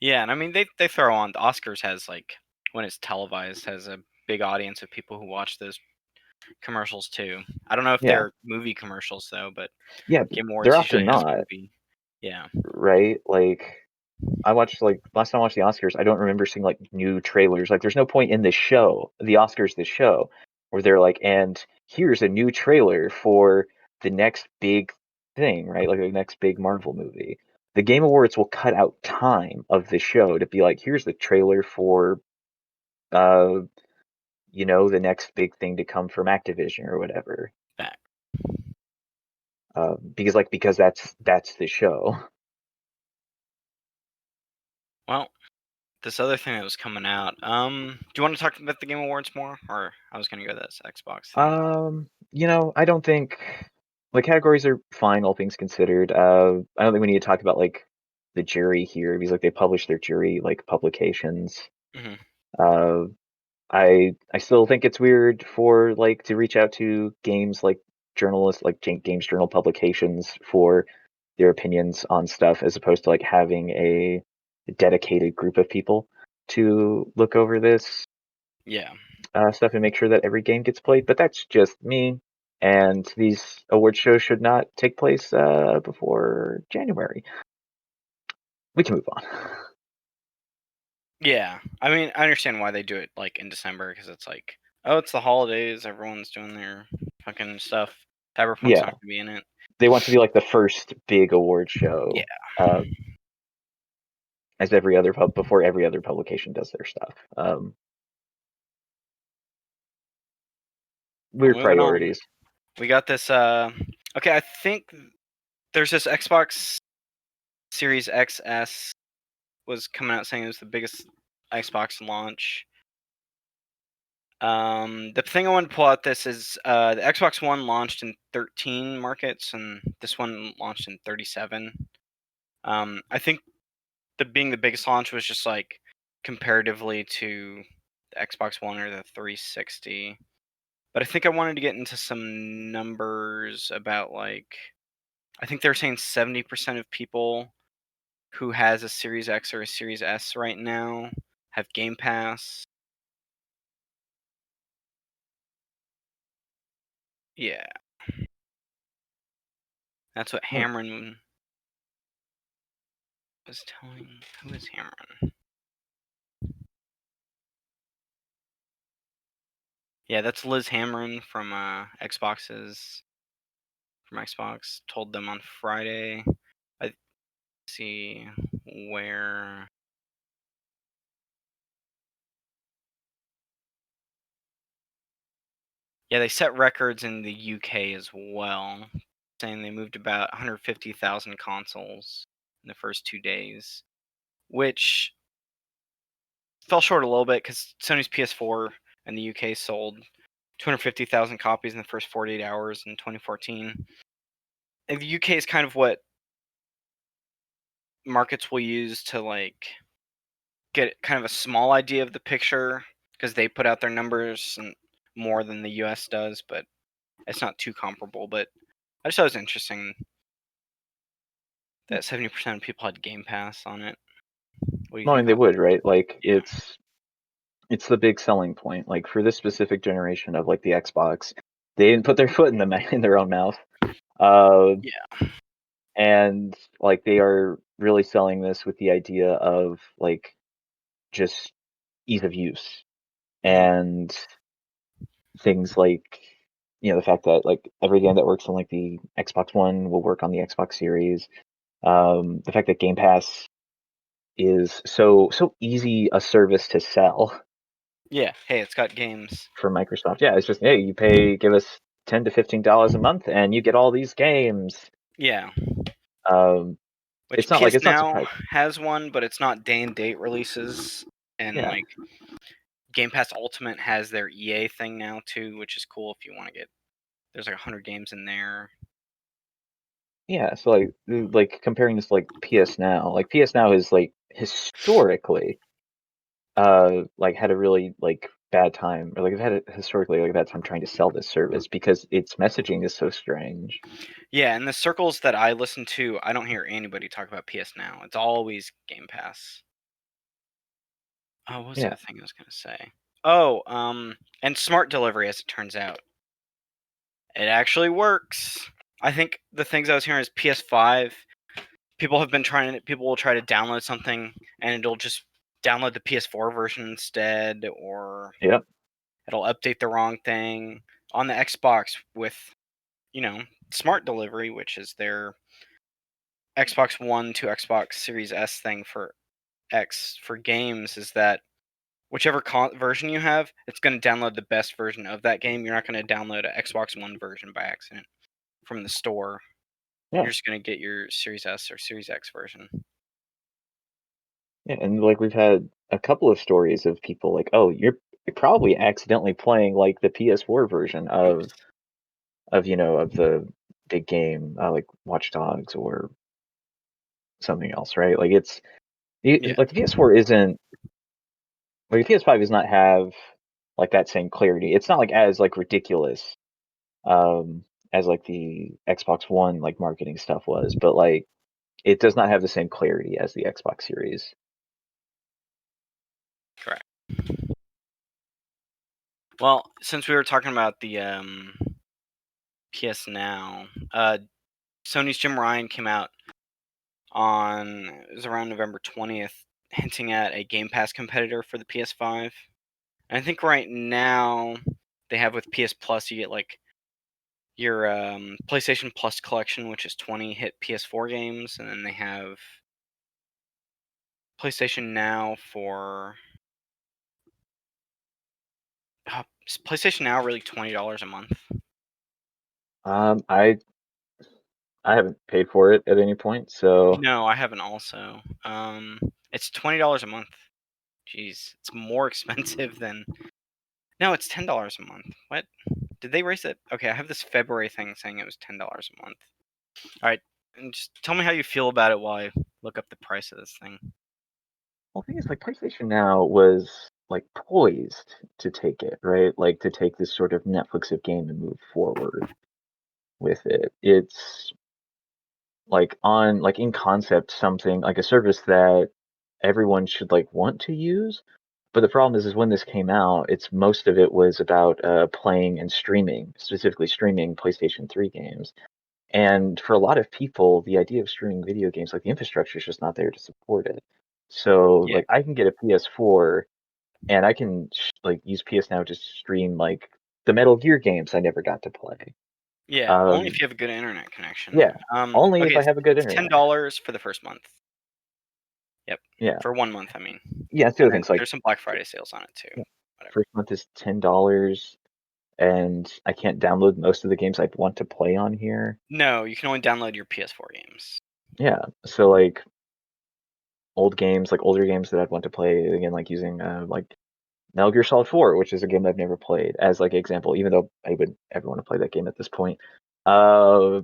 Yeah, and I mean they throw on the Oscars has like when it's televised has a big audience of people who watch those commercials too. I don't know if Yeah. they're movie commercials though, but Yeah, Game they're Awards usually often has not, movie. Yeah. right? Like I watched like last time I watched the Oscars, I don't remember seeing like new trailers. Like there's no point in the show, the Oscars this show, where they're like, and here's a new trailer for the next big thing, right? Like the next big Marvel movie. The Game Awards will cut out time of the show to be like, here's the trailer for uh the next big thing to come from Activision or whatever. Fact. Because that's the show. Well, this other thing that was coming out. Do you want to talk about the Game Awards more, or I was gonna go to this Xbox thing? I don't think. Like, categories are fine, all things considered. I don't think we need to talk about, like, the jury here, because, like, they publish their jury, like, publications. Hmm. Uh, I still think it's weird for, like, to reach out to games, like, journalists, like, games journal publications for their opinions on stuff, as opposed to, like, having a dedicated group of people to look over this Yeah. stuff and make sure that every game gets played. But that's just me. And these award shows should not take place before January. We can move on. Yeah. I mean, I understand why they do it like in December because it's like, oh, it's the holidays. Everyone's doing their fucking stuff. Cyberpunk's Yeah, not gonna be in it. they want to be like the first big award Yeah. show, uh, as every other before every other publication does their stuff. Well, Weird moving on. priorities. We got this. Okay, I think there's this Xbox Series XS was coming out saying it was the biggest Xbox launch. The thing I want to pull out this is the Xbox One launched in 13 markets, and this one launched in 37. I think being the biggest launch was just like comparatively to the Xbox One or the 360. But I think I wanted to get into some numbers about like I think they're saying 70% of people who has a Series X or a Series S right now have Game Pass. Yeah, that's what Oh, Hamron was telling. Who is Hamron? Yeah, that's Liz Hamron from Xbox. Told them on Friday. I see where. Yeah, they set records in the UK as well, saying they moved about 150,000 consoles in the first 2 days, which fell short a little bit because Sony's PS4 in the UK sold 250,000 copies in the first 48 hours in 2014. And the UK is kind of what markets will use to like get kind of a small idea of the picture because they put out their numbers and more than the US does, but it's not too comparable. But I just thought it was interesting that 70% of people had Game Pass on it. What do you I think mean, they about would, right? Like, that? it's the big selling point. Like, for this specific generation of like the Xbox, they didn't put their foot in in their own mouth. Uh, Yeah. and like they are really selling this with the idea of like just ease of use Hmm. and things like, the fact that like every game that works on like the Xbox One will work on the Xbox Series. The fact that Game Pass is so easy a service to sell Yeah. Hey, it's got games. for Microsoft. Yeah, it's just, hey, give us $10 to $15 a month and you get all these games. Yeah. Um, Which it's PS not Now surprising. has one, but it's not day and date releases. And Yeah, like Game Pass Ultimate has their EA thing now too, which is cool if you want to get. There's like 100 games in there. yeah. So like comparing this to, like like PS Now is like historically like had a really like bad time, or like I've had a historically like a bad time trying to sell this service because its messaging is so strange. Yeah, in the circles that I listen to, I don't hear anybody talk about PS Now. It's always Game Pass. Oh, what was the Yeah, other thing I was gonna say? Oh, and smart delivery, as it turns out, it actually works. I think the things I was hearing is PS5. People have been trying. People will try to download something, and it'll just download the PS4 version instead, or yep, it'll update the wrong thing on the Xbox with, you know, smart delivery, which is their Xbox One to Xbox Series S thing for X for games, is that whichever version you have, it's going to download the best version of that game. You're not going to download an Xbox One version by accident from the store. yeah, You're just going to get your Series S or Series X version. yeah. And like we've had a couple of stories of people like, oh, you're probably accidentally playing like the PS4 version Oops. of of the big game like Watch Dogs or something else, right? Like like the PS4 isn't like the PS5 does not have like that same clarity. It's not like as like ridiculous um as like the Xbox One like marketing stuff was, but like it does not have the same clarity as the Xbox Series. Correct. Well, since we were talking about the PS Now, Sony's Jim Ryan came out it was around November 20th, hinting at a Game Pass competitor for the PS5. And I think right now they have with PS Plus, you get like your PlayStation Plus collection, which is 20 hit PS4 games, and then they have PlayStation Now for is PlayStation Now really $20 a month? I haven't paid for it at any point, so No, I haven't. Also, it's $20 a month. Jeez, it's more expensive than. No, it's $10 a month. What? Did they raise it? Okay, I have this February thing saying it was $10 a month. All right, and just tell me how you feel about it while I look up the price of this thing. well, the thing is, like, PlayStation Now was like poised to take it, right? Like to take this sort of Netflix of game and move forward with it. It's like in concept something like a service that everyone should like want to use. But the problem is when this came out, it's most of it was about playing and streaming, specifically streaming PlayStation 3 games. And for a lot of people, the idea of streaming video games, like the infrastructure is just not there to support it. So Yeah, like I can get a PS4 and I can like use PS Now to stream like the Metal Gear games I never got to play. yeah. Only Um, if you have a good internet connection. yeah, only if Okay, I have a good it's ten internet. dollars for the first month. Yep, Yeah, for 1 month. I mean, yeah. It's the and other then things like there's some Black Friday sales on it too. yeah, Whatever. first month is $10, and I can't download most of the games I want to play on here. No, you can only download your PS4 games. Yeah, so like old games, like older games that I'd want to play again, like using like Metal Gear Solid 4, which is a game I've never played, as like example, even though I would ever want to play that game at this point. Uh,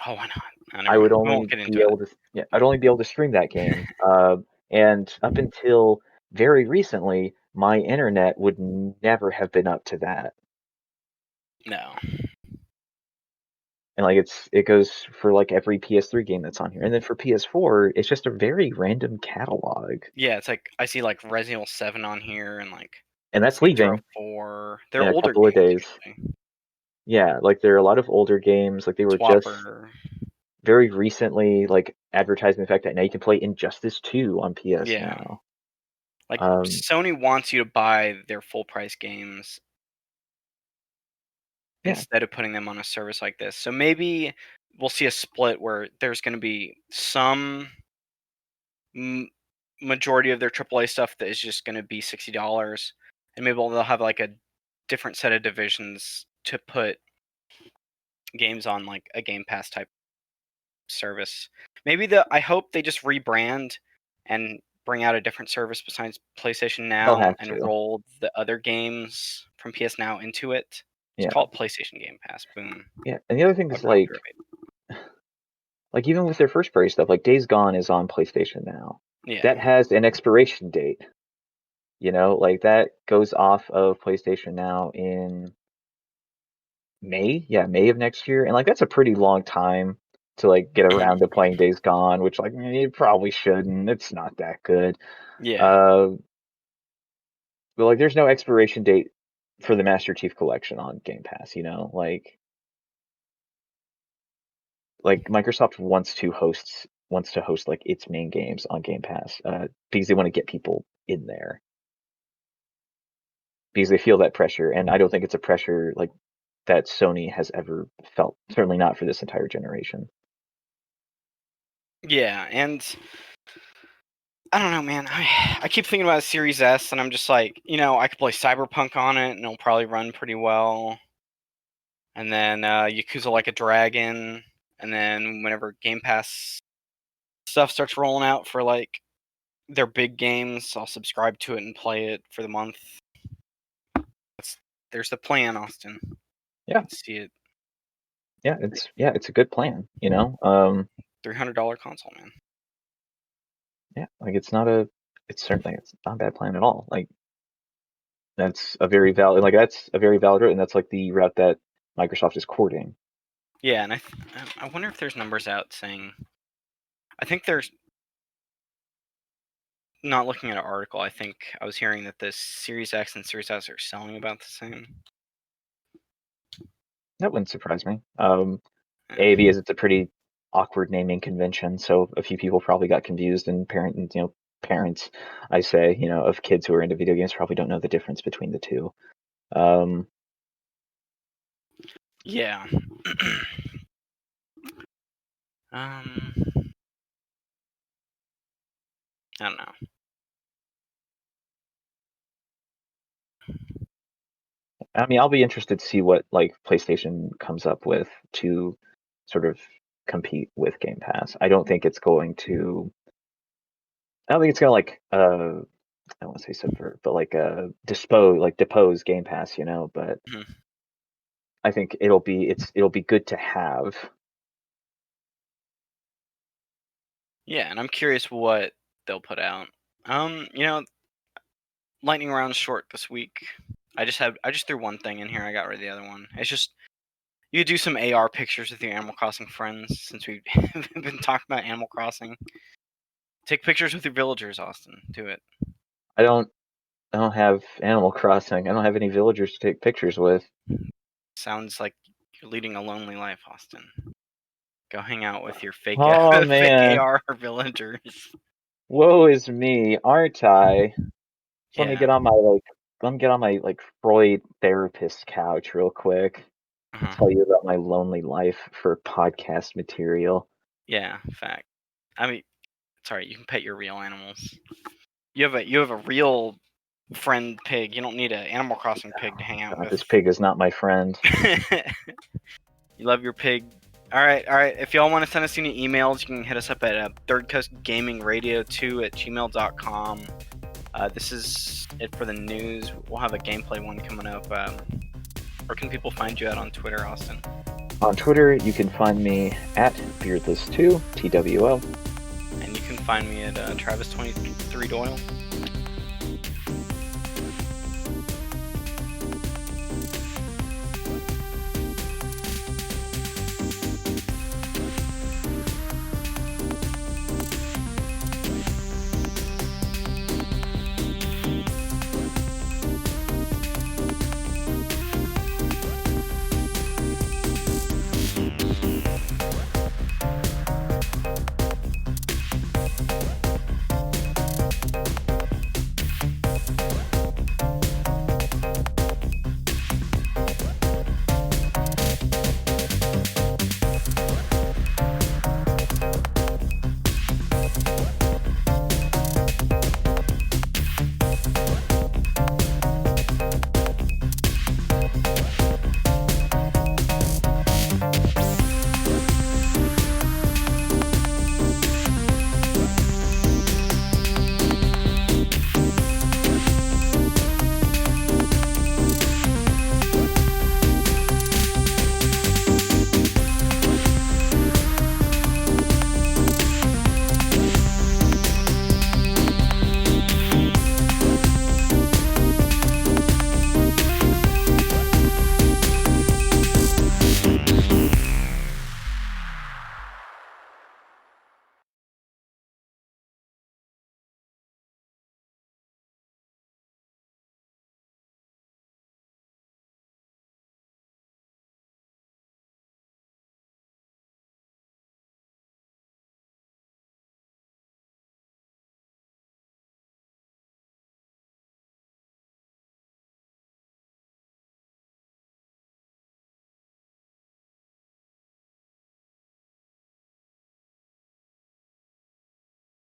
Oh, why not? Oh, I never would mind. We won't only get be into it. able to, yeah, I'd only be able to stream that game. And up until very recently, my internet would never have been up to that. No. And like it goes for like every PS3 game that's on here, and then for PS4, it's just a very random catalog, Yeah, it's like I see like Resident Evil 7 on here and like and that's Saints Row leaving 4. They're in a older couple of games days. usually. Yeah, like there are a lot of older games, like they were just Swapper. very recently like advertising the fact that now you can play Injustice 2 on PS Yeah. now. Like Um, Sony wants you to buy their full price games yeah, instead of putting them on a service like this. So maybe we'll see a split where there's going to be some majority of their AAA stuff that is just going to be $60, and maybe they'll have like a different set of divisions to put games on like a Game Pass type service. I hope they just rebrand and bring out a different service besides PlayStation they'll Now have and to. roll the other games from PS Now into it. Just Yeah, call it PlayStation Game Pass. Boom. yeah. And the other thing is I'll do it. like even with their first party stuff, like Days Gone is on PlayStation Now. Yeah. That has an expiration date. You know, like that goes off of PlayStation Now in May. Yeah, May of next year, and like that's a pretty long time to like get Mhm. around to playing Days Gone, which like you probably shouldn't. It's not that good. Yeah. Uh, but like there's no expiration date for the Master Chief Collection on Game Pass. You know, like Microsoft wants to host like its main games on Game Pass because they want to get people in there because they feel that pressure, and I don't think it's a pressure like that Sony has ever felt. Certainly not for this entire generation. Yeah, and I don't know, man. I keep thinking about Series S, and I'm just like, I could play Cyberpunk on it, and it'll probably run pretty well. And then Yakuza Like a Dragon, and then whenever Game Pass stuff starts rolling out for like their big games, I'll subscribe to it and play it for the month. There's the plan, Austin. Yeah. Let's see it. Yeah, it's a good plan, you know. $300 console, man. Yeah, like it's certainly it's not a bad plan at all. Like that's a very valid route, and that's like the route that Microsoft is courting. Yeah, and I wonder if there's numbers out saying. I think there's. Not looking at an article, I think I was hearing that the Series X and Series S are selling about the same. That wouldn't surprise me. Yeah. Because it's a pretty awkward naming convention, so a few people probably got confused, and parents, I say, of kids who are into video games probably don't know the difference between the two. Yeah. I don't know. I mean, I'll be interested to see what like PlayStation comes up with to sort of compete with Game Pass. I don't think it's going to. I don't think it's gonna like I don't want to say subvert, but like depose Game Pass, But Mhm. I think it'll be good to have. Yeah, and I'm curious what they'll put out. You know, lightning round short this week. I just threw one thing in here. I got rid of the other one. It's just you could do some AR pictures with your Animal Crossing friends since we've been talking about Animal Crossing. Take pictures with your villagers, Austin. Do it. I don't have Animal Crossing. I don't have any villagers to take pictures with. Sounds like you're leading a lonely life, Austin. Go hang out with your fake Oh fake man, AR villagers. woe is me, aren't I? So Yeah. let me get on my like Freud therapist couch real quick. Tell Uh-huh. you about my lonely life for podcast material. Yeah, fact. I mean, sorry, you can pet your real animals. You have a real friend pig. You don't need an Animal Crossing pig to hang out God, with. this pig is not my friend. You love your pig. All right, all right. If y'all want to send us any emails, you can hit us up at thirdcoastgamingradio2@gmail.com. This is it for the news. We'll have a gameplay one coming up. Where can people find you at on Twitter, Austin? On Twitter, you can find me at Beardless2, TWO. And you can find me at Travis23 Doyle.